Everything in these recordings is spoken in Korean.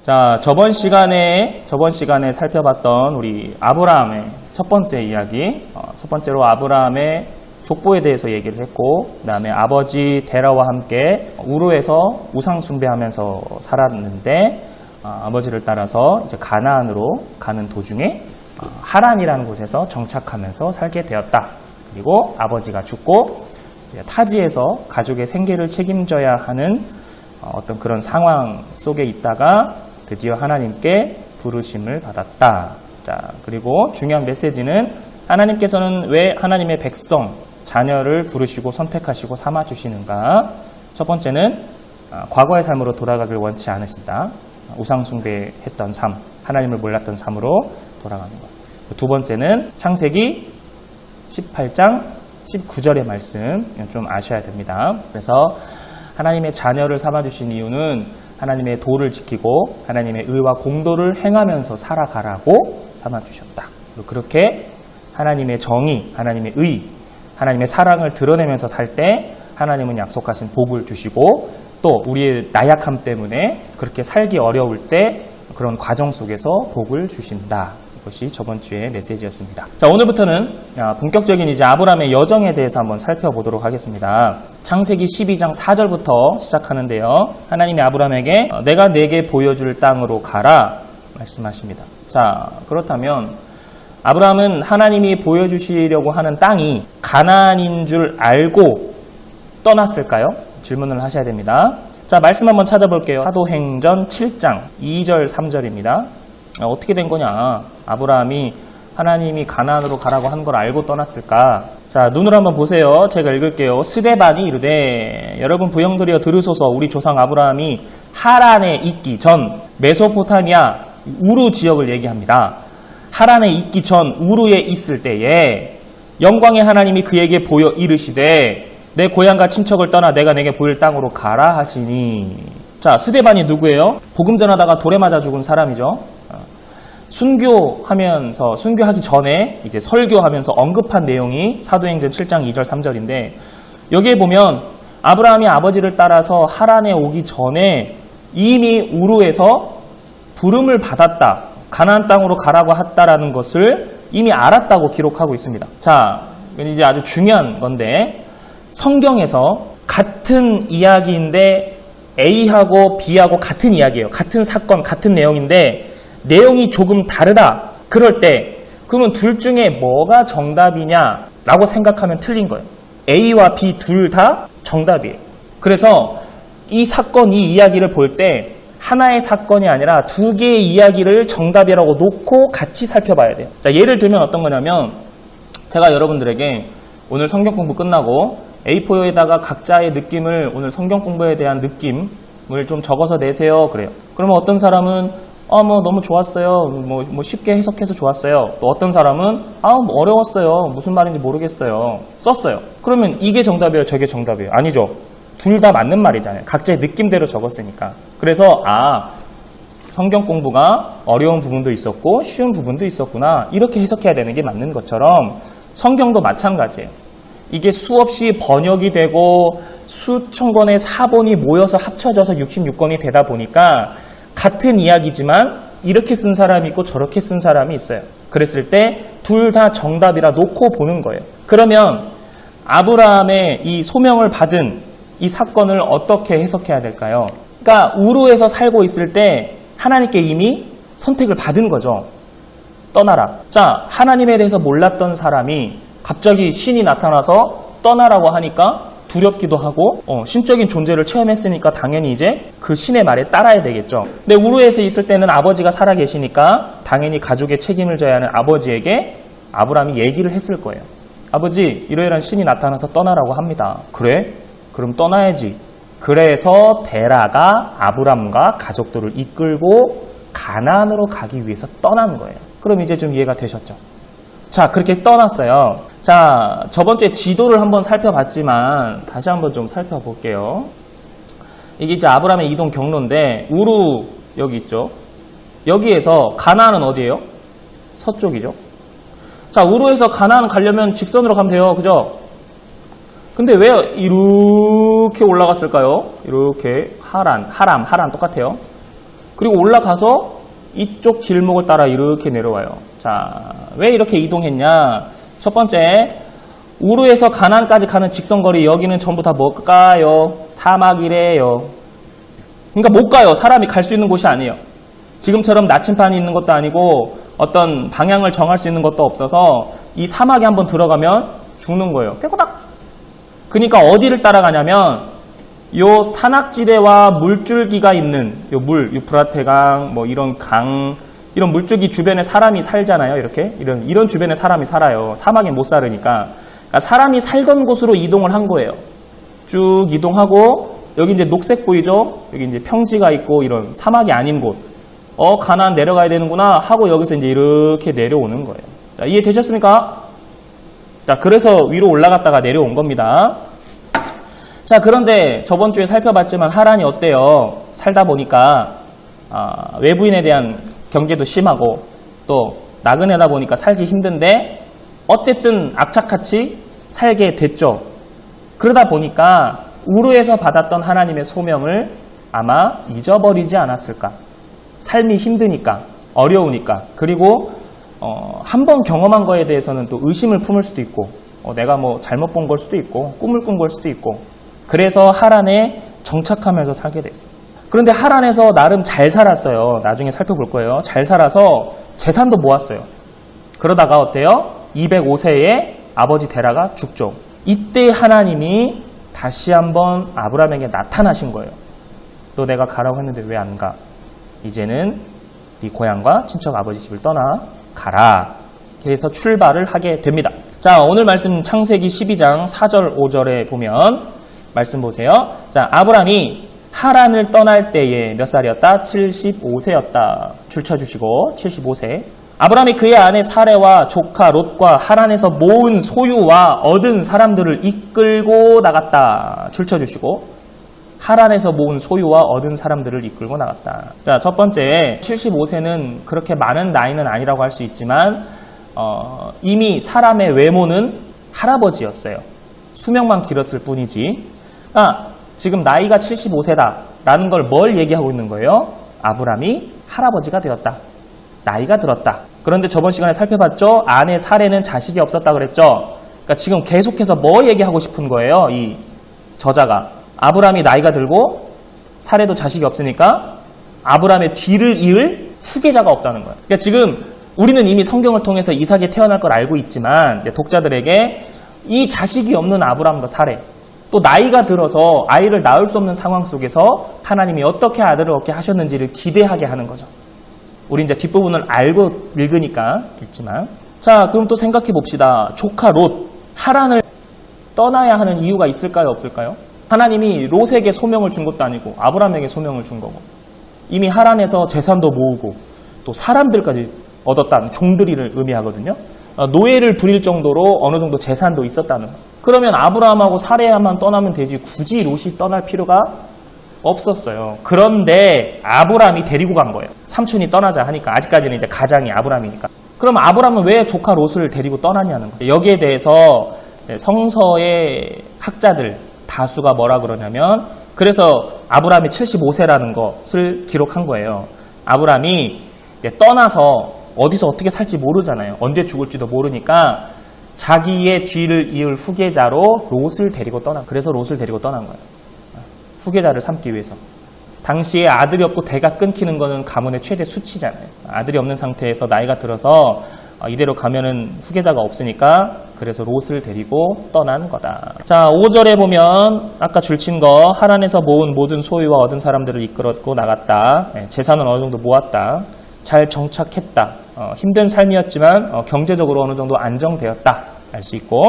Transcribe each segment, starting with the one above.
자, 저번 시간에 살펴봤던 우리 아브라함의 첫 번째 이야기, 첫 번째로 아브라함의 족보에 대해서 얘기를 했고, 그 다음에 아버지 데라와 함께 우르에서 우상 숭배하면서 살았는데, 아버지를 따라서 이제 가나안으로 가는 도중에 하란이라는 곳에서 정착하면서 살게 되었다. 그리고 아버지가 죽고 타지에서 가족의 생계를 책임져야 하는 어떤 그런 상황 속에 있다가 드디어 하나님께 부르심을 받았다. 자, 그리고 중요한 메시지는 하나님께서는 왜 하나님의 백성, 자녀를 부르시고 선택하시고 삼아주시는가? 첫 번째는 과거의 삶으로 돌아가길 원치 않으신다. 우상숭배했던 삶, 하나님을 몰랐던 삶으로 돌아가는 것. 두 번째는 창세기 18장 19절의 말씀 좀 아셔야 됩니다. 그래서 하나님의 자녀를 삼아주신 이유는 하나님의 도를 지키고 하나님의 의와 공도를 행하면서 살아가라고 삼아주셨다. 그렇게 하나님의 정의, 하나님의 의, 하나님의 사랑을 드러내면서 살 때 하나님은 약속하신 복을 주시고 또 우리의 나약함 때문에 그렇게 살기 어려울 때 그런 과정 속에서 복을 주신다. 이것이 저번 주의 메시지였습니다. 자, 오늘부터는 본격적인 이제 아브라함의 여정에 대해서 한번 살펴보도록 하겠습니다. 창세기 12장 4절부터 시작하는데요. 하나님이 아브라함에게 내가 내게 보여줄 땅으로 가라 말씀하십니다. 자, 그렇다면 아브라함은 하나님이 보여주시려고 하는 땅이 가나안인 줄 알고 떠났을까요? 질문을 하셔야 됩니다. 자, 말씀 한번 찾아볼게요. 사도행전 7장 2절 3절입니다. 어떻게 된 거냐? 아브라함이 하나님이 가나안으로 가라고 한 걸 알고 떠났을까? 자, 눈으로 한번 보세요. 제가 읽을게요. 스데반이 이르되 여러분 부형들이여 들으소서. 우리 조상 아브라함이 하란에 있기 전 메소포타미아 우루 지역을 얘기합니다. 하란에 있기 전 우루에 있을 때에 영광의 하나님이 그에게 보여 이르시되 내 고향과 친척을 떠나 내가 내게 보일 땅으로 가라 하시니. 자, 스데반이 누구예요? 복음 전하다가 돌에 맞아 죽은 사람이죠. 순교하기 전에 이제 설교하면서 언급한 내용이 사도행전 7장 2절 3절인데 여기에 보면 아브라함이 아버지를 따라서 하란에 오기 전에 이미 우루에서 부름을 받았다. 가나안 땅으로 가라고 했다라는 것을 이미 알았다고 기록하고 있습니다. 자, 이건 이제 아주 중요한 건데 성경에서 같은 이야기인데 A하고 B하고 같은 이야기예요. 같은 사건, 같은 내용인데 내용이 조금 다르다. 그럴 때 그러면 둘 중에 뭐가 정답이냐라고 생각하면 틀린 거예요. A와 B 둘 다 정답이에요. 그래서 이 사건, 이 이야기를 볼 때 하나의 사건이 아니라 두 개의 이야기를 정답이라고 놓고 같이 살펴봐야 돼요. 자, 예를 들면 어떤 거냐면 제가 여러분들에게 오늘 성경 공부 끝나고 A4에다가 각자의 느낌을 오늘 성경 공부에 대한 느낌을 좀 적어서 내세요. 그래요. 그러면 어떤 사람은 너무 좋았어요. 쉽게 해석해서 좋았어요. 또 어떤 사람은 어려웠어요. 무슨 말인지 모르겠어요. 썼어요. 그러면 이게 정답이에요? 저게 정답이에요? 아니죠. 둘 다 맞는 말이잖아요. 각자의 느낌대로 적었으니까. 그래서 성경 공부가 어려운 부분도 있었고 쉬운 부분도 있었구나. 이렇게 해석해야 되는 게 맞는 것처럼 성경도 마찬가지예요. 이게 수없이 번역이 되고 수천 권의 사본이 모여서 합쳐져서 66권이 되다 보니까 같은 이야기지만 이렇게 쓴 사람이 있고 저렇게 쓴 사람이 있어요. 그랬을 때 둘 다 정답이라 놓고 보는 거예요. 그러면 아브라함의 이 소명을 받은 이 사건을 어떻게 해석해야 될까요? 그러니까 우루에서 살고 있을 때 하나님께 이미 선택을 받은 거죠. 떠나라. 자, 하나님에 대해서 몰랐던 사람이 갑자기 신이 나타나서 떠나라고 하니까 두렵기도 하고 신적인 존재를 체험했으니까 당연히 이제 그 신의 말에 따라야 되겠죠. 근데 우루에서 있을 때는 아버지가 살아계시니까 당연히 가족의 책임을 져야 하는 아버지에게 아브라함이 얘기를 했을 거예요. 아버지, 이러이러한 신이 나타나서 떠나라고 합니다. 그래? 그럼 떠나야지. 그래서 데라가 아브람과 가족들을 이끌고 가나안으로 가기 위해서 떠난 거예요. 그럼 이제 좀 이해가 되셨죠? 자, 그렇게 떠났어요. 자, 저번 주에 지도를 한번 살펴봤지만 다시 한번 좀 살펴볼게요. 이게 이제 아브라함의 이동 경로인데 우루 여기 있죠. 여기에서 가나안은 어디예요? 서쪽이죠. 자, 우루에서 가나안 가려면 직선으로 가면 돼요. 그죠? 근데 왜 이렇게 올라갔을까요? 이렇게 하란 똑같아요. 그리고 올라가서 이쪽 길목을 따라 이렇게 내려와요. 자, 왜 이렇게 이동했냐? 첫 번째, 우르에서 가나안까지 가는 직선거리, 여기는 전부 다 뭘까요? 사막이래요. 그러니까 못 가요. 사람이 갈 수 있는 곳이 아니에요. 지금처럼 나침반이 있는 것도 아니고 어떤 방향을 정할 수 있는 것도 없어서 이 사막에 한번 들어가면 죽는 거예요. 깨꼬닥. 그러니까 어디를 따라가냐면 요 산악지대와 물줄기가 있는 요 물, 유프라테강, 뭐 이런 강, 이런 물줄기 주변에 사람이 살잖아요. 이렇게 이런 주변에 사람이 살아요. 사막에 못 살으니까. 그러니까 사람이 살던 곳으로 이동을 한 거예요. 쭉 이동하고 여기 이제 녹색 보이죠? 여기 이제 평지가 있고 이런 사막이 아닌 곳. 가나안 내려가야 되는구나 하고 여기서 이제 이렇게 내려오는 거예요. 자, 이해되셨습니까? 자, 그래서 위로 올라갔다가 내려온 겁니다. 자, 그런데 저번 주에 살펴봤지만 하란이 어때요? 살다 보니까 외부인에 대한 경계도 심하고 또 나그네다 보니까 살기 힘든데 어쨌든 악착같이 살게 됐죠. 그러다 보니까 우르에서 받았던 하나님의 소명을 아마 잊어버리지 않았을까. 삶이 힘드니까, 어려우니까, 그리고 한번 경험한 거에 대해서는 또 의심을 품을 수도 있고 내가 뭐 잘못 본 걸 수도 있고 꿈을 꾼 걸 수도 있고 그래서 하란에 정착하면서 살게 됐어요. 그런데 하란에서 나름 잘 살았어요. 나중에 살펴볼 거예요. 잘 살아서 재산도 모았어요. 그러다가 어때요? 205세에 아버지 데라가 죽죠. 이때 하나님이 다시 한번 아브라함에게 나타나신 거예요. 너 내가 가라고 했는데 왜 안 가? 이제는 네 고향과 친척 아버지 집을 떠나 가라. 그래서 출발을 하게 됩니다. 자, 오늘 말씀 창세기 12장 4절 5절에 보면 말씀 보세요. 자, 아브라함이 하란을 떠날 때에 몇 살이었다? 75세였다. 줄쳐주시고 75세. 아브라함이 그의 아내 사레와 조카 롯과 하란에서 모은 소유와 얻은 사람들을 이끌고 나갔다. 줄쳐주시고 하란에서 모은 소유와 얻은 사람들을 이끌고 나갔다. 자, 첫 번째 75세는 그렇게 많은 나이는 아니라고 할 수 있지만 이미 사람의 외모는 할아버지였어요. 수명만 길었을 뿐이지. 지금 나이가 75세다라는 걸 뭘 얘기하고 있는 거예요? 아브라함이 할아버지가 되었다. 나이가 들었다. 그런데 저번 시간에 살펴봤죠? 아내 사레는 자식이 없었다 그랬죠? 그러니까 지금 계속해서 뭐 얘기하고 싶은 거예요? 이 저자가. 아브라함이 나이가 들고 사레도 자식이 없으니까 아브라함의 뒤를 이을 후계자가 없다는 거예요. 그러니까 지금 우리는 이미 성경을 통해서 이삭이 태어날 걸 알고 있지만 독자들에게 이 자식이 없는 아브라함과 사레 또 나이가 들어서 아이를 낳을 수 없는 상황 속에서 하나님이 어떻게 아들을 얻게 하셨는지를 기대하게 하는 거죠. 우리 이제 뒷부분을 알고 읽으니까 읽지만 자, 그럼 또 생각해 봅시다. 조카 롯, 하란을 떠나야 하는 이유가 있을까요? 없을까요? 하나님이 롯에게 소명을 준 것도 아니고 아브라함에게 소명을 준 거고 이미 하란에서 재산도 모으고 또 사람들까지 얻었다는 종들이를 의미하거든요. 노예를 부릴 정도로 어느 정도 재산도 있었다는 거예요. 그러면 아브라함하고 사레야만 떠나면 되지 굳이 롯이 떠날 필요가 없었어요. 그런데 아브라함이 데리고 간 거예요. 삼촌이 떠나자 하니까 아직까지는 이제 가장이 아브라함이니까. 그럼 아브라함은 왜 조카 롯을 데리고 떠났냐는 거예요. 여기에 대해서 성서의 학자들 다수가 뭐라 그러냐면 그래서 아브라함이 75세라는 것을 기록한 거예요. 아브라함이 떠나서 어디서 어떻게 살지 모르잖아요. 언제 죽을지도 모르니까 자기의 뒤를 이을 후계자로 롯을 데리고 그래서 롯을 데리고 떠난 거예요. 후계자를 삼기 위해서. 당시에 아들이 없고 대가 끊기는 거는 가문의 최대 수치잖아요. 아들이 없는 상태에서 나이가 들어서 이대로 가면은 후계자가 없으니까 그래서 롯을 데리고 떠난 거다. 자, 5절에 보면 아까 줄친 거 하란에서 모은 모든 소유와 얻은 사람들을 이끌었고 나갔다. 재산은 어느 정도 모았다. 잘 정착했다. 힘든 삶이었지만 경제적으로 어느 정도 안정되었다. 알 수 있고.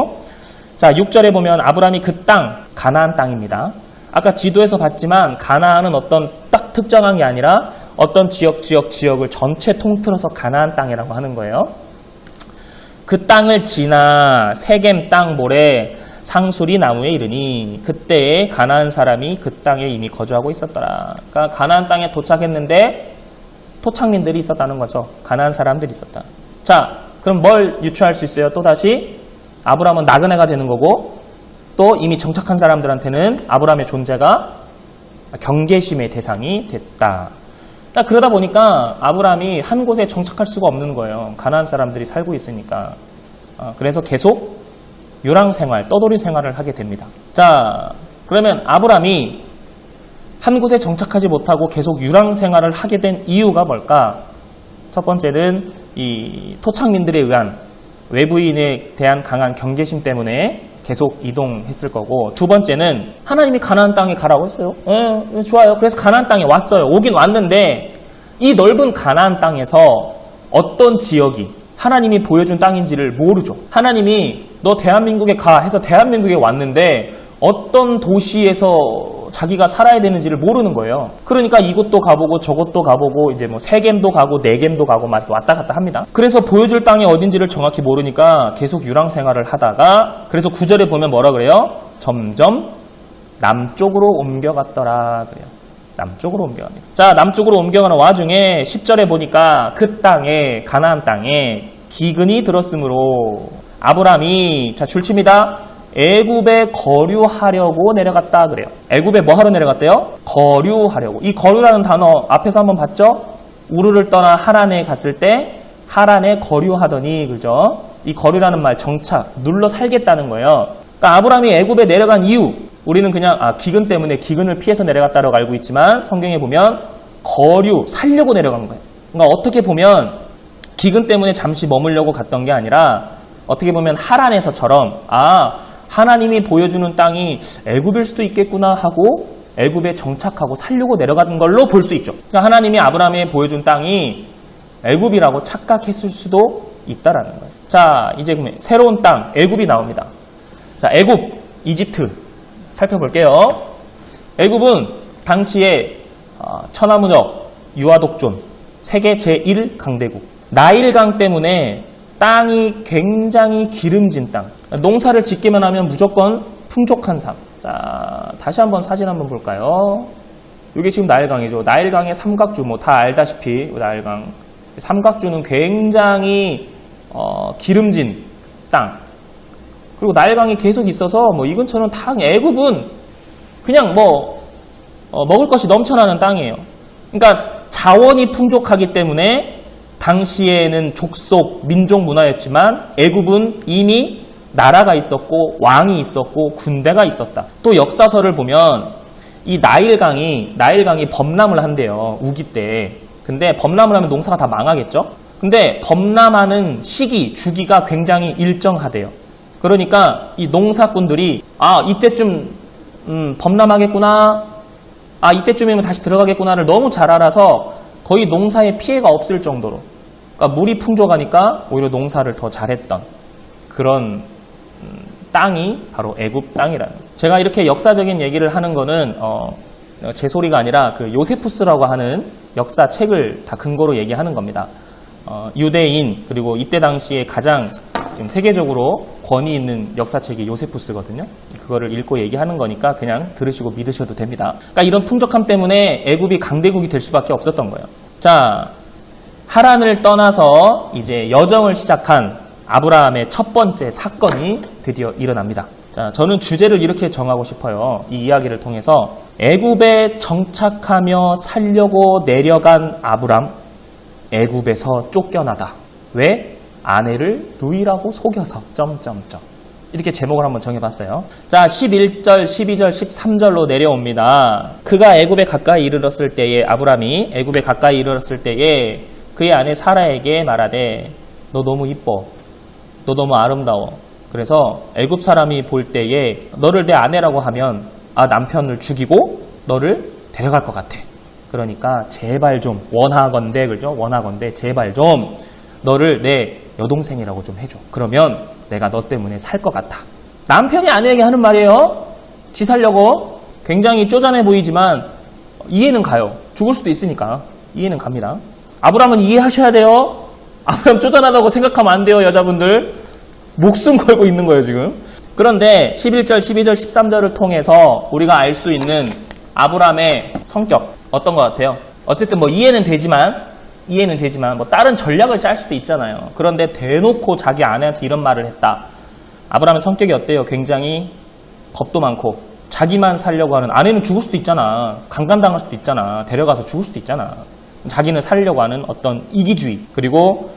자, 6절에 보면 아브라함이 그 땅, 가나안 땅입니다. 아까 지도에서 봤지만 가나안은 어떤 딱 특정한 게 아니라 어떤 지역을 전체 통틀어서 가나안 땅이라고 하는 거예요. 그 땅을 지나 세겜 땅 모래 상수리 나무에 이르니 그때에 가나안 사람이 그 땅에 이미 거주하고 있었더라. 그러니까 가나안 땅에 도착했는데 토착민들이 있었다는 거죠. 가나안 사람들이 있었다. 자, 그럼 뭘 유추할 수 있어요? 또다시 아브라함은 나그네가 되는 거고 또 이미 정착한 사람들한테는 아브라함의 존재가 경계심의 대상이 됐다. 그러다 보니까 아브라함이 한 곳에 정착할 수가 없는 거예요. 가나안 사람들이 살고 있으니까. 그래서 계속 유랑 생활, 떠돌이 생활을 하게 됩니다. 자, 그러면 아브라함이 한 곳에 정착하지 못하고 계속 유랑 생활을 하게 된 이유가 뭘까? 첫 번째는 이 토착민들에 의한 외부인에 대한 강한 경계심 때문에 계속 이동했을 거고, 두 번째는 하나님이 가나안 땅에 가라고 했어요. 좋아요. 그래서 가나안 땅에 왔어요. 오긴 왔는데 이 넓은 가나안 땅에서 어떤 지역이 하나님이 보여준 땅인지를 모르죠. 하나님이 너 대한민국에 가 해서 대한민국에 왔는데 어떤 도시에서 자기가 살아야 되는지를 모르는 거예요. 그러니까 이곳도 가보고 저곳도 가보고 이제 뭐 세겜도 가고 네겜도 가고 막 왔다 갔다 합니다. 그래서 보여줄 땅이 어딘지를 정확히 모르니까 계속 유랑 생활을 하다가, 그래서 9절에 보면 뭐라 그래요? 점점 남쪽으로 옮겨갔더라 그래요. 남쪽으로 옮겨갑니다. 자, 남쪽으로 옮겨가는 와중에 10절에 보니까 그 땅에, 가나안 땅에 기근이 들었으므로 아브라함이, 자, 줄칩니다. 애굽에 거류하려고 내려갔다 그래요. 애굽에 뭐 하러 내려갔대요? 거류하려고. 이 거류라는 단어 앞에서 한번 봤죠? 우르를 떠나 하란에 갔을 때 하란에 거류하더니, 그죠? 이 거류라는 말 정착, 눌러 살겠다는 거예요. 그러니까 아브라함이 애굽에 내려간 이유, 우리는 그냥 기근 때문에 기근을 피해서 내려갔다고 알고 있지만 성경에 보면 거류, 살려고 내려간 거예요. 그러니까 어떻게 보면 기근 때문에 잠시 머물려고 갔던 게 아니라 어떻게 보면 하란에서처럼 하나님이 보여주는 땅이 애굽일 수도 있겠구나 하고 애굽에 정착하고 살려고 내려가는 걸로 볼 수 있죠. 그러니까 하나님이 아브라함에 보여준 땅이 애굽이라고 착각했을 수도 있다라는 거예요. 자, 이제 그러면 새로운 땅 애굽이 나옵니다. 자, 애굽, 이집트 살펴볼게요. 애굽은 당시에 천하무적, 유아독존, 세계 제1강대국. 나일강 때문에 땅이 굉장히 기름진 땅. 농사를 짓기만 하면 무조건 풍족한 삶. 자, 다시 한번 사진 한번 볼까요? 이게 지금 나일강이죠. 나일강의 삼각주, 뭐 다 알다시피 나일강. 삼각주는 굉장히 기름진 땅. 그리고 나일강이 계속 있어서 뭐 이 근처는 다 애굽은 그냥 먹을 것이 넘쳐나는 땅이에요. 그러니까 자원이 풍족하기 때문에 당시에는 족속, 민족 문화였지만 애굽은 이미 나라가 있었고 왕이 있었고 군대가 있었다. 또 역사서를 보면 이 나일강이 범람을 한대요. 우기 때. 근데 범람을 하면 농사가 다 망하겠죠? 근데 범람하는 시기, 주기가 굉장히 일정하대요. 그러니까 이 농사꾼들이 이때쯤 범람하겠구나, 이때쯤이면 다시 들어가겠구나를 너무 잘 알아서 거의 농사에 피해가 없을 정도로, 그러니까 물이 풍족하니까 오히려 농사를 더 잘했던 그런 땅이 바로 애굽 땅이라는 거예요. 제가 이렇게 역사적인 얘기를 하는 거는 제 소리가 아니라 그 요세푸스라고 하는 역사 책을 다 근거로 얘기하는 겁니다. 유대인, 그리고 이때 당시에 가장 지금 세계적으로 권위 있는 역사책이 요세푸스거든요. 그거를 읽고 얘기하는 거니까 그냥 들으시고 믿으셔도 됩니다. 그러니까 이런 풍족함 때문에 애굽이 강대국이 될 수밖에 없었던 거예요. 자, 하란을 떠나서 이제 여정을 시작한 아브라함의 첫 번째 사건이 드디어 일어납니다. 자, 저는 주제를 이렇게 정하고 싶어요. 이 이야기를 통해서 애굽에 정착하며 살려고 내려간 아브람, 애굽에서 쫓겨나다. 왜? 아내를 누이라고 속여서 이렇게 제목을 한번 정해봤어요. 자, 11절, 12절, 13절로 내려옵니다. 그가 애굽에 가까이 이르렀을 때에, 아브람이 애굽에 가까이 이르렀을 때에 그의 아내 사라에게 말하되 너 너무 이뻐, 너 너무 아름다워. 그래서 애굽 사람이 볼 때에 너를 내 아내라고 하면 남편을 죽이고 너를 데려갈 것 같아. 그러니까 제발 좀 원하건대, 그죠? 원하건대 제발 좀 너를 내 여동생이라고 좀 해줘. 그러면 내가 너 때문에 살 것 같아. 남편이 아내에게 하는 말이에요. 지 살려고. 굉장히 쪼잔해 보이지만 이해는 가요. 죽을 수도 있으니까 이해는 갑니다. 아브람은 이해하셔야 돼요. 아브람 쪼잔하다고 생각하면 안 돼요. 여자분들 목숨 걸고 있는 거예요 지금. 그런데 11절, 12절, 13절을 통해서 우리가 알 수 있는 아브람의 성격 어떤 것 같아요? 어쨌든 뭐 이해는 되지만 뭐 다른 전략을 짤 수도 있잖아요. 그런데 대놓고 자기 아내한테 이런 말을 했다. 아브람의 성격이 어때요? 굉장히 겁도 많고 자기만 살려고 하는, 아내는 죽을 수도 있잖아. 강간당할 수도 있잖아. 데려가서 죽을 수도 있잖아. 자기는 살려고 하는 어떤 이기주의. 그리고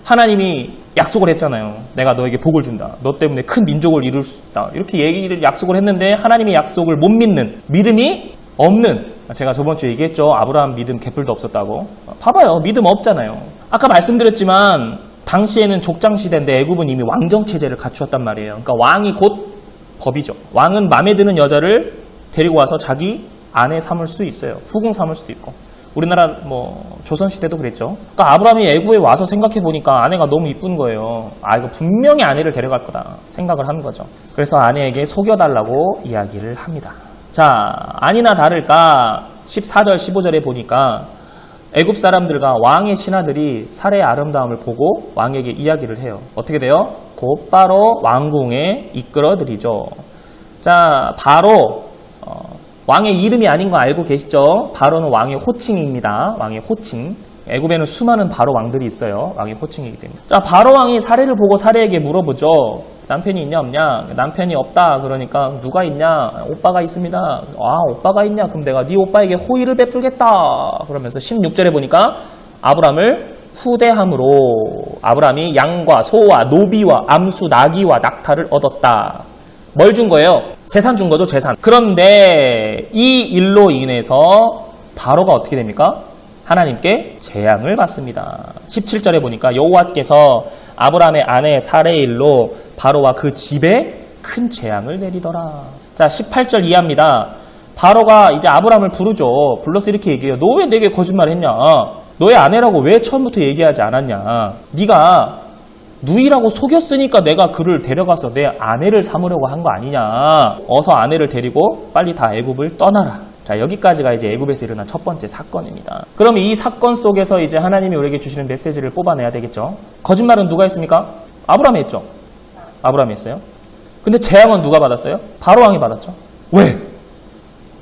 하나님이 약속을 했잖아요. 내가 너에게 복을 준다. 너 때문에 큰 민족을 이룰 수 있다. 이렇게 약속을 했는데 하나님의 약속을 못 믿는, 믿음이 없는, 제가 저번 주에 얘기했죠. 아브라함 믿음 개뿔도 없었다고. 봐봐요. 믿음 없잖아요. 아까 말씀드렸지만 당시에는 족장시대인데 애굽은 이미 왕정체제를 갖추었단 말이에요. 그러니까 왕이 곧 법이죠. 왕은 마음에 드는 여자를 데리고 와서 자기 아내 삼을 수 있어요. 후궁 삼을 수도 있고. 우리나라 조선시대도 그랬죠. 그러니까 아브라함이 애굽에 와서 생각해보니까 아내가 너무 이쁜 거예요. 이거 분명히 아내를 데려갈 거다 생각을 한 거죠. 그래서 아내에게 속여달라고 이야기를 합니다. 자, 아니나 다를까 14절 15절에 보니까 애굽 사람들과 왕의 신하들이 사례의 아름다움을 보고 왕에게 이야기를 해요. 어떻게 돼요? 곧바로 왕궁에 이끌어들이죠. 자, 바로 왕의 이름이 아닌 거 알고 계시죠? 바로는 왕의 호칭입니다. 왕의 호칭. 애굽에는 수많은 바로 왕들이 있어요. 왕의 호칭이기 때문에. 자, 바로 왕이 사례를 보고 사례에게 물어보죠. 남편이 있냐 없냐? 남편이 없다. 그러니까 누가 있냐? 오빠가 있습니다. 오빠가 있냐? 그럼 내가 네 오빠에게 호의를 베풀겠다. 그러면서 16절에 보니까 아브람을 후대함으로 아브람이 양과 소와 노비와 암수 나귀와 낙타를 얻었다. 뭘 준 거예요? 재산 준 거죠, 재산. 그런데 이 일로 인해서 바로가 어떻게 됩니까? 하나님께 재앙을 받습니다. 17절에 보니까 여호와께서 아브라함의 아내 사레의 일로 바로와 그 집에 큰 재앙을 내리더라. 자, 18절 이하입니다. 바로가 이제 아브라함을 부르죠. 불러서 이렇게 얘기해요. 너 왜 내게 거짓말했냐? 너의 아내라고 왜 처음부터 얘기하지 않았냐? 네가 누이라고 속였으니까 내가 그를 데려가서 내 아내를 삼으려고 한 거 아니냐. 어서 아내를 데리고 빨리 다 애굽을 떠나라. 자, 여기까지가 이제 애굽에서 일어난 첫 번째 사건입니다. 그럼 이 사건 속에서 이제 하나님이 우리에게 주시는 메시지를 뽑아내야 되겠죠. 거짓말은 누가 했습니까? 아브라함이 했죠. 아브라함이 했어요. 근데 재앙은 누가 받았어요? 바로 왕이 받았죠. 왜?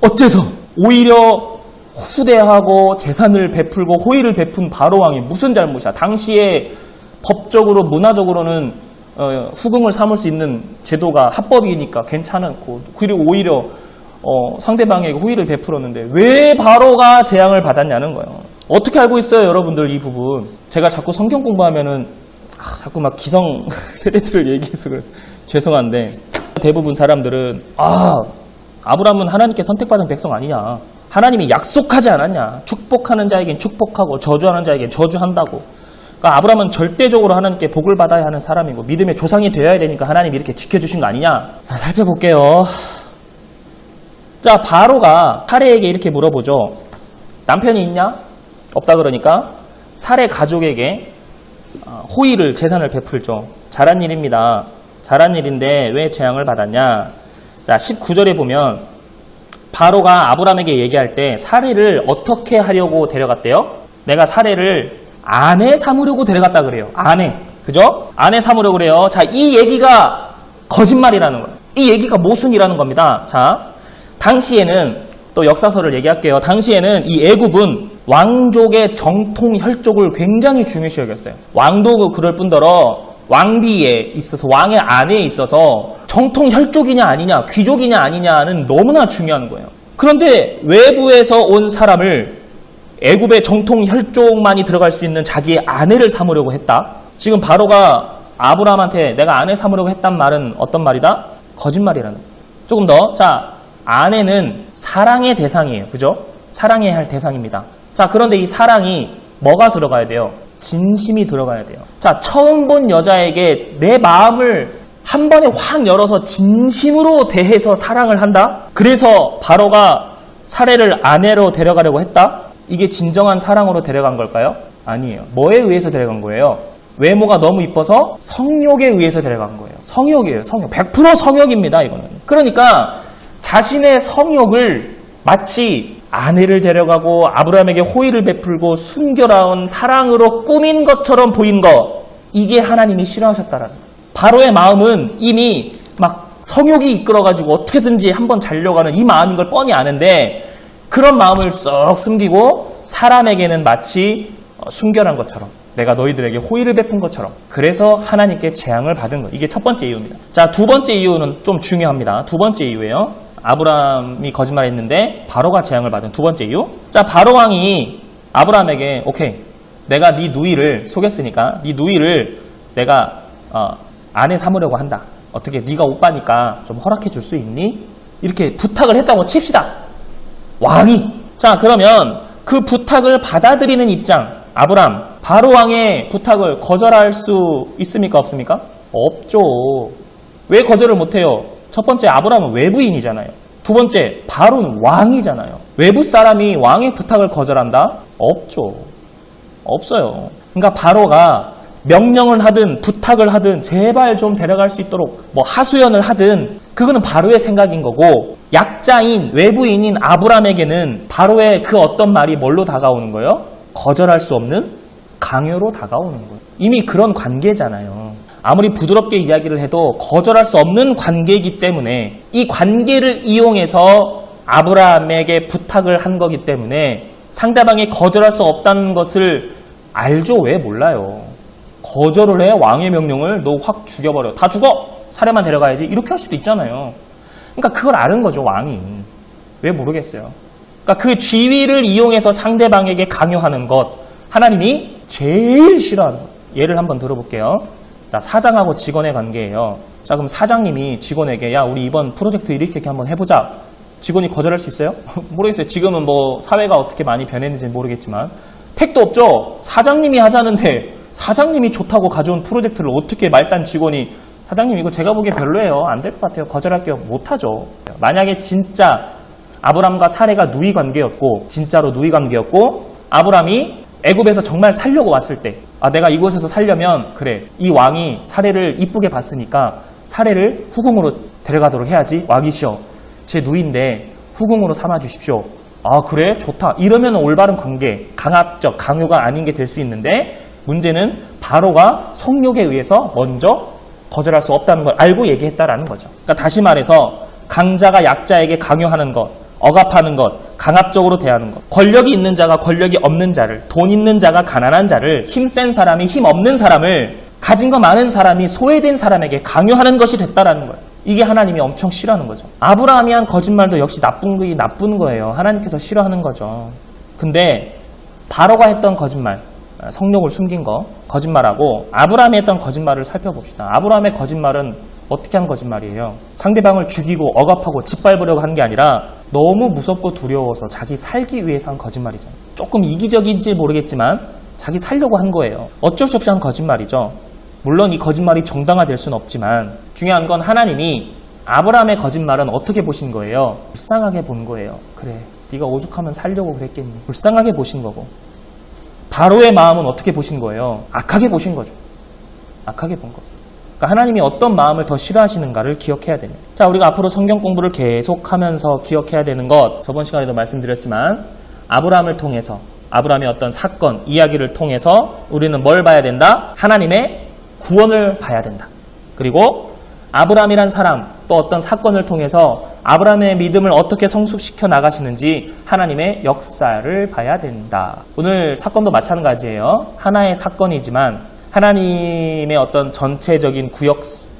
어째서? 오히려 후대하고 재산을 베풀고 호의를 베푼 바로 왕이 무슨 잘못이야? 당시에 법적으로 문화적으로는 후궁을 삼을 수 있는 제도가 합법이니까 괜찮았고, 그리고 오히려 상대방에게 호의를 베풀었는데 왜 바로가 재앙을 받았냐는 거예요. 어떻게 알고 있어요, 여러분들? 이 부분 제가 자꾸 성경 공부하면은 자꾸 막 기성 세대들을 얘기해서 죄송한데, 대부분 사람들은 아브라함은 하나님께 선택받은 백성 아니냐, 하나님이 약속하지 않았냐, 축복하는 자에겐 축복하고 저주하는 자에겐 저주한다고. 그러니까 아브라함은 절대적으로 하나님께 복을 받아야 하는 사람이고 믿음의 조상이 되어야 되니까 하나님이 이렇게 지켜주신 거 아니냐. 자, 살펴볼게요. 자, 바로가 사레에게 이렇게 물어보죠. 남편이 있냐? 없다. 그러니까 사레 가족에게 호의를, 재산을 베풀죠. 잘한 일입니다. 잘한 일인데 왜 재앙을 받았냐. 자, 19절에 보면 바로가 아브라함에게 얘기할 때 사레를 어떻게 하려고 데려갔대요? 내가 사레를 아내 삼으려고 데려갔다 그래요. 아내. 그죠? 아내 삼으려고 그래요. 자, 이 얘기가 거짓말이라는 거예요. 이 얘기가 모순이라는 겁니다. 자, 당시에는 또 역사서를 얘기할게요. 당시에는 이 애굽은 왕족의 정통 혈족을 굉장히 중요시 여겼어요. 왕도 그럴 뿐더러 왕비에 있어서, 왕의 아내에 있어서 정통 혈족이냐 아니냐, 귀족이냐 아니냐는 너무나 중요한 거예요. 그런데 외부에서 온 사람을 애굽의 정통 혈족만이 들어갈 수 있는 자기의 아내를 삼으려고 했다. 지금 바로가 아브라함한테 내가 아내 삼으려고 했단 말은 어떤 말이다? 거짓말이라는 거예요. 조금 더. 자, 아내는 사랑의 대상이에요. 그죠? 사랑해야 할 대상입니다. 자, 그런데 이 사랑이 뭐가 들어가야 돼요? 진심이 들어가야 돼요. 자, 처음 본 여자에게 내 마음을 한 번에 확 열어서 진심으로 대해서 사랑을 한다? 그래서 바로가 사레를 아내로 데려가려고 했다? 이게 진정한 사랑으로 데려간 걸까요? 아니에요. 뭐에 의해서 데려간 거예요? 외모가 너무 이뻐서 성욕에 의해서 데려간 거예요. 성욕이에요. 성욕. 100% 성욕입니다. 이거는. 그러니까 자신의 성욕을 마치 아내를 데려가고 아브라함에게 호의를 베풀고 순결한 사랑으로 꾸민 것처럼 보인 거, 이게 하나님이 싫어하셨다라는 거예요. 바로의 마음은 이미 막 성욕이 이끌어가지고 어떻게든지 한번 자려가는 이 마음인 걸 뻔히 아는데, 그런 마음을 쏙 숨기고 사람에게는 마치 순결한 것처럼, 내가 너희들에게 호의를 베푼 것처럼, 그래서 하나님께 재앙을 받은 거예요. 이게 첫 번째 이유입니다. 자, 두 번째 이유는 좀 중요합니다. 두 번째 이유예요. 아브라함이 거짓말했는데 바로가 재앙을 받은 두 번째 이유. 자, 바로 왕이 아브라함에게 오케이, 내가 네 누이를 속였으니까 네 누이를 내가 아내 삼으려고 한다. 어떻게 네가 오빠니까 좀 허락해 줄 수 있니? 이렇게 부탁을 했다고 칩시다. 왕이. 자, 그러면 그 부탁을 받아들이는 입장, 아브람, 바로 왕의 부탁을 거절할 수 있습니까? 없습니까? 없죠. 왜 거절을 못해요? 첫 번째, 아브람은 외부인이잖아요. 두 번째, 바로는 왕이잖아요. 외부 사람이 왕의 부탁을 거절한다? 없죠. 없어요. 그러니까 바로가 명령을 하든 부탁을 하든 제발 좀 데려갈 수 있도록 뭐 하소연을 하든 그거는 바로의 생각인 거고, 약자인 외부인인 아브람에게는 바로의 그 어떤 말이 뭘로 다가오는 거예요? 거절할 수 없는 강요로 다가오는 거예요. 이미 그런 관계잖아요. 아무리 부드럽게 이야기를 해도 거절할 수 없는 관계이기 때문에 이 관계를 이용해서 아브람에게 부탁을 한 거기 때문에 상대방이 거절할 수 없다는 것을 알죠. 왜 몰라요? 거절을 해. 왕의 명령을 너 확 죽여버려. 다 죽어. 사례만 데려가야지. 이렇게 할 수도 있잖아요. 그러니까 그걸 아는 거죠. 왕이. 왜 모르겠어요. 그러니까 그 지위를 이용해서 상대방에게 강요하는 것, 하나님이 제일 싫어하는 것. 예를 한번 들어볼게요. 자, 사장하고 직원의 관계예요. 자, 그럼 사장님이 직원에게 야, 우리 이번 프로젝트 이렇게 한번 해보자. 직원이 거절할 수 있어요? 모르겠어요. 지금은 뭐 사회가 어떻게 많이 변했는지 모르겠지만 택도 없죠. 사장님이 하자는데 사장님이 좋다고 가져온 프로젝트를 어떻게 말단 직원이 사장님 이거 제가 보기엔 별로예요. 안 될 것 같아요. 거절할게요. 못하죠. 만약에 진짜 아브람과 사레가 누이 관계였고 진짜로 누이 관계였고 아브람이 애굽에서 정말 살려고 왔을 때 내가 이곳에서 살려면 그래, 이 왕이 사레를 이쁘게 봤으니까 사레를 후궁으로 데려가도록 해야지. 왕이시여, 제 누이인데 후궁으로 삼아 주십시오. 그래? 좋다. 이러면 올바른 관계, 강압적, 강요가 아닌 게 될 수 있는데 문제는 바로가 성욕에 의해서 먼저 거절할 수 없다는 걸 알고 얘기했다라는 거죠. 그러니까 다시 말해서 강자가 약자에게 강요하는 것, 억압하는 것, 강압적으로 대하는 것, 권력이 있는 자가 권력이 없는 자를, 돈 있는 자가 가난한 자를, 힘센 사람이 힘 없는 사람을, 가진 거 많은 사람이 소외된 사람에게 강요하는 것이 됐다라는 거예요. 이게 하나님이 엄청 싫어하는 거죠. 아브라함이 한 거짓말도 역시 나쁜 거예요. 하나님께서 싫어하는 거죠. 근데 바로가 했던 거짓말, 성욕을 숨긴 거, 거짓말하고 아브라함이 했던 거짓말을 살펴봅시다. 아브라함의 거짓말은 어떻게 한 거짓말이에요? 상대방을 죽이고 억압하고 짓밟으려고 한 게 아니라 너무 무섭고 두려워서 자기 살기 위해서 한 거짓말이잖아요. 조금 이기적인지 모르겠지만 자기 살려고 한 거예요. 어쩔 수 없이 한 거짓말이죠. 물론 이 거짓말이 정당화될 수는 없지만 중요한 건 하나님이 아브라함의 거짓말은 어떻게 보신 거예요? 불쌍하게 본 거예요. 그래, 네가 오죽하면 살려고 그랬겠니? 불쌍하게 보신 거고. 바로의 마음은 어떻게 보신 거예요? 악하게 보신 거죠. 악하게 본 거. 그러니까 하나님이 어떤 마음을 더 싫어하시는가를 기억해야 됩니다. 자, 우리가 앞으로 성경 공부를 계속하면서 기억해야 되는 것, 저번 시간에도 말씀드렸지만 아브라함을 통해서, 아브라함의 어떤 사건, 이야기를 통해서 우리는 뭘 봐야 된다? 하나님의 구원을 봐야 된다. 그리고 아브라함이란 사람, 또 어떤 사건을 통해서 아브라함의 믿음을 어떻게 성숙시켜 나가시는지 하나님의 역사를 봐야 된다. 오늘 사건도 마찬가지예요. 하나의 사건이지만 하나님의 어떤 전체적인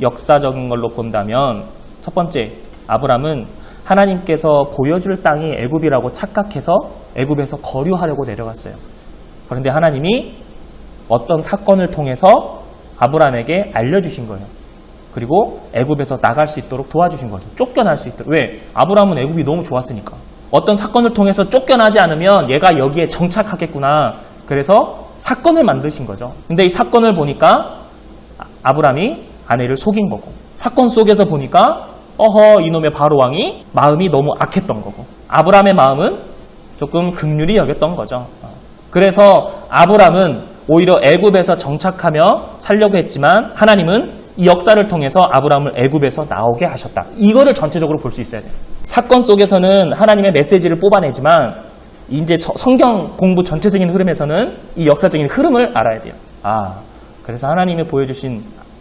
역사적인 걸로 본다면 첫 번째, 아브라함은 하나님께서 보여줄 땅이 애굽이라고 착각해서 애굽에서 거류하려고 내려갔어요. 그런데 하나님이 어떤 사건을 통해서 아브라함에게 알려주신 거예요. 그리고 애굽에서 나갈 수 있도록 도와주신 거죠. 쫓겨날 수 있도록. 왜? 아브라함은 애굽이 너무 좋았으니까. 어떤 사건을 통해서 쫓겨나지 않으면 얘가 여기에 정착하겠구나. 그래서 사건을 만드신 거죠. 근데 이 사건을 보니까 아브라함이 아내를 속인 거고, 사건 속에서 보니까 이놈의 바로 왕이 마음이 너무 악했던 거고, 아브라함의 마음은 조금 긍휼히 여겼던 거죠. 그래서 아브라함은 오히려 애굽에서 정착하며 살려고 했지만 하나님은 이 역사를 통해서 아브라함을 애굽에서 나오게 하셨다. 이거를 전체적으로 볼 수 있어야 돼요. 사건 속에서는 하나님의 메시지를 뽑아내지만 이제 성경 공부 전체적인 흐름에서는 이 역사적인 흐름을 알아야 돼요. 그래서 하나님이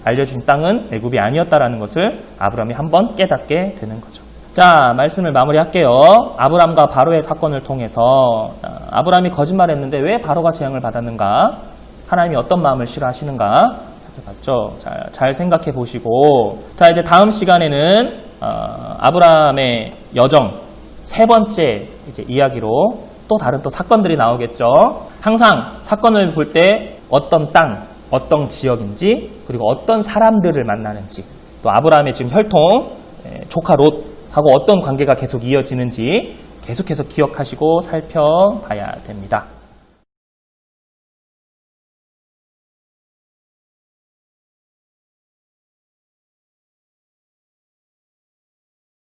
알려주신 땅은 애굽이 아니었다라는 것을 아브라함이 한번 깨닫게 되는 거죠. 자, 말씀을 마무리할게요. 아브라함과 바로의 사건을 통해서 아브라함이 거짓말했는데 왜 바로가 재앙을 받았는가? 하나님이 어떤 마음을 싫어하시는가? 살펴봤죠. 잘 생각해 보시고, 자, 이제 다음 시간에는 아브라함의 여정 세 번째 이제 이야기로 또 다른 또 사건들이 나오겠죠. 항상 사건을 볼 때 어떤 땅, 어떤 지역인지, 그리고 어떤 사람들을 만나는지, 또 아브라함의 지금 혈통, 조카 롯하고 어떤 관계가 계속 이어지는지 계속해서 기억하시고 살펴봐야 됩니다.